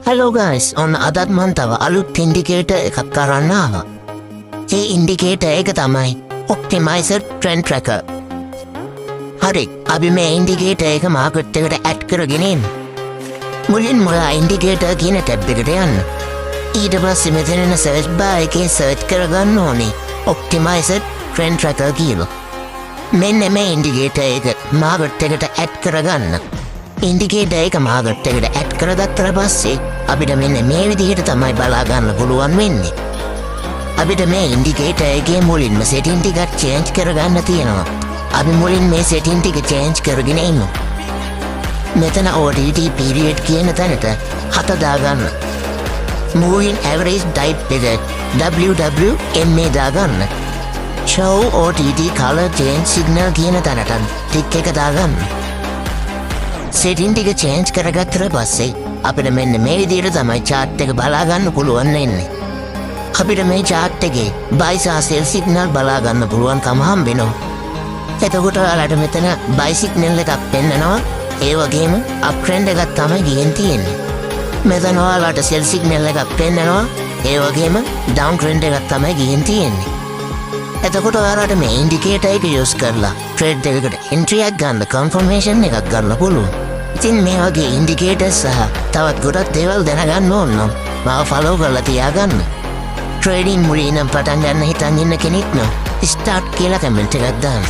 Hello guys, ඔන්න අදත් මන් තව අලුත් ඉන්ඩිකේටර් එකක් කරන්න ආවා. ඒ ඉන්ඩිකේටර් එක තමයි ඔප්ටිමයිසර් ට්‍රෙන්ඩ් ට්‍රැකර්. හරි, අපි මේ ඉන්ඩිකේටර් එක මාකට් එකට ඇඩ් කරගෙන එමු. මුලින්ම ඔයා ඉන්ඩිකේටර් කියන ටැබ් එකට යන්න. ඊට පස්සේ මෙතන සර්ච් බාර් එකේ සර්ච් කරගන්න ඕනේ ඔප්ටිමයිසර් ට්‍රෙන්ඩ් ට්‍රැකර් කියලා. මෙන්න මේ ඉන්ඩිකේටර් එක මාකට් එකට ඇඩ් කරගන්න. ඉන්ඩිකේටර් එක මාකට් එකට ඇඩ් කරගත්තට පස්සේ අපිට මෙන්න මේ විදිහට තමයි බලා ගන්න පුළුවන් වෙන්නේ. අපිට මේ ඉන්ඩිකේටර් එකේ මුලින්ම සෙටින් ටිකක් චේන්ජ් කරගන්න තියෙනවා. අපි මුලින් මේ සෙටින් ටික චේන්ජ් කරගෙන ඉමු. මෙතන OTT period කියන තැනට 7 දාගන්න. Moving average type එක WWMA දාගන්න. Show OTT color change signal කියන තැනට ටික් එක දාගන්න. සෙටින් ටික චේන්ජ් කරගත්තට පස්සේ අපිට මෙන්න මේ විදිහට තමයි chart එක බලා ගන්න පුළුවන් වෙන්නේ. අපිට මේ chart එකේ buy සහ sell signal බලා ගන්න පුළුවන්කම හම්බෙනවා. එතකොට ඔයාලට මෙතන buy signal එකක් පෙන්නනවා. ඒ වගේම uptrend එකක් තමයි ගිහින් තියෙන්නේ. මෙතන ඔයාලට sell signal එකක් පෙන්නනවා. ඒ වගේම downtrend එකක් තමයි ගිහින් තියෙන්නේ. එතකොට ඔයාලට මේ ඉන්ඩිකේටර් එක යූස් කරලා ට්‍රේඩ් එකකට එන්ට්‍රි එකක් ගන්න කන්ෆර්මේෂන් එකක් ගන්න පුළුවන්. ඉතින් මේ වගේ ඉන්ඩිකේටර්ස් සහ තවත් ගොඩක් දේවල් දැනගන්න ඕන නම් මාව ෆලෝ කරලා තියාගන්න. ට්‍රේඩින් මුලින් නම් පටන් ගන්න හිතන් ඉන්න කෙනෙක් නම් ස්ටාර්ට් කියලා කමෙන්ට් එකක් දාන්න.